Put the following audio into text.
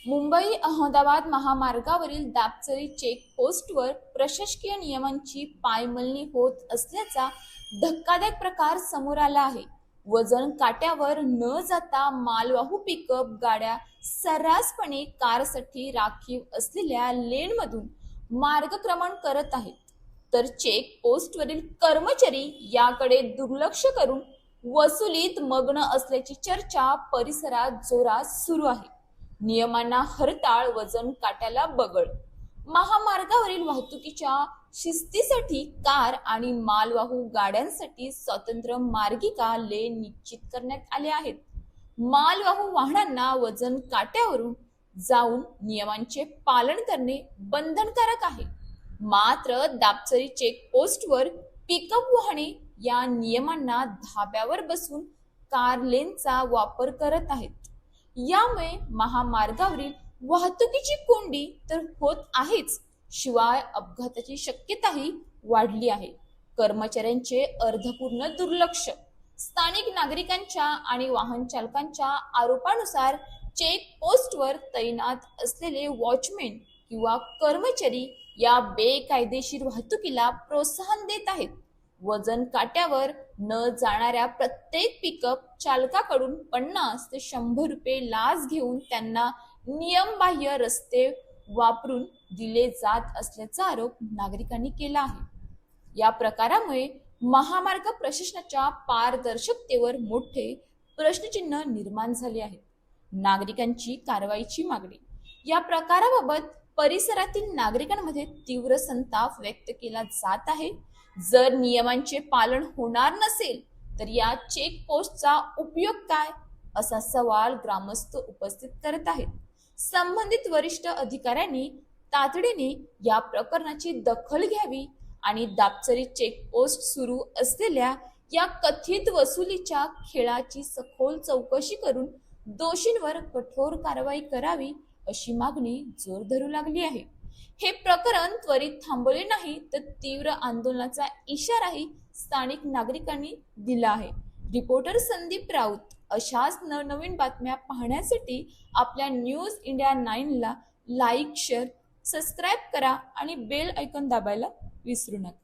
मुंबई अहमदाबाद महामार्गावरील दापचरी चेक पोस्टवर प्रशासकीय नियमांची पायमल्ली होत असल्याचा धक्कादायक प्रकार समोर आला आहे। वजन काट्यावर न जाता मालवाहू पिकअप गाड्या सर्रासपणे कारसाठी राखीव असलेल्या लेनमधून मार्गक्रमण करत आहेत, तर चेक पोस्टवरील कर्मचारी याकडे दुर्लक्ष करून वसुलीत मग्न असल्याची चर्चा परिसरात जोरात सुरू आहे। नियमांना हरताळ, वजन काट्याला बगळ। महामार्गावरील वाहतुकीच्या शिस्तीसाठी कार आणि मालवाहू गाड्यांसाठी स्वतंत्र मार्गिका लेन निश्चित करण्यात आले आहेत। मालवाहू वाहनांना वजन काट्यावरून जाऊन नियमांचे पालन करणे बंधनकारक आहे। मात्र दापचरी चेक पोस्टवर पिकअप वाहने या नियमांना धाब्यावर बसून कार लेनचा वापर करत आहेत। यामुळे महामार्गावरील वाहतुकीची कोंडी तर होत आहेच, शिवाय अपघाताची शक्यताही वाढली आहे। कर्मचाऱ्यांचे अर्धपूर्ण दुर्लक्ष, स्थानिक नागरिकांच्या आणि वाहन चालकांच्या आरोपानुसार चेक पोस्टवर तैनात असलेले वॉचमेन किंवा कर्मचारी या बेकायदेशीर वाहतुकीला प्रोत्साहन देत आहेत। वजन काट्यावर न जाणाऱ्या प्रत्येक पिकअप चालकाकडून 50 ते 100 रुपये लाच घेऊन त्यांना नियमबाह्य रस्ते वापरून दिले जात असल्याचा आरोप नागरिकांनी केला आहे। या प्रकारामुळे महामार्ग प्रशासनाच्या पारदर्शकतेवर मोठे प्रश्नचिन्ह निर्माण झाले आहे। नागरिकांची कारवाईची मागणी। या प्रकाराबाबत परिसरातील नागरिकांमध्ये तीव्र संताप व्यक्त केला जात आहे। जर नियमांचे पालन होणार नसेल तर या चेक पोस्टचा उपयोग काय, असा सवाल ग्रामस्थ उपस्थित करत आहेत। संबंधित वरिष्ठ अधिकाऱ्यांनी तातडीने या प्रकरणाची दखल घ्यावी आणि दापचरी चेक पोस्ट सुरू असलेल्या या कथित वसुलीच्या खेळाची सखोल चौकशी करून दोषींवर कठोर कारवाई करावी, अशी मागणी जोर धरू लागली आहे। हे प्रकरण त्वरित थांबवले नाही तर तीव्र आंदोलनाचा इशाराही स्थानिक नागरिकांनी दिला आहे। रिपोर्टर संदीप राऊत। अशाच नवनवीन बातम्या पाहण्यासाठी आपल्या न्यूज इंडिया 9 ला लाईक, शेअर, सबस्क्राईब करा आणि बेल आयकॉन दाबायला विसरू नका।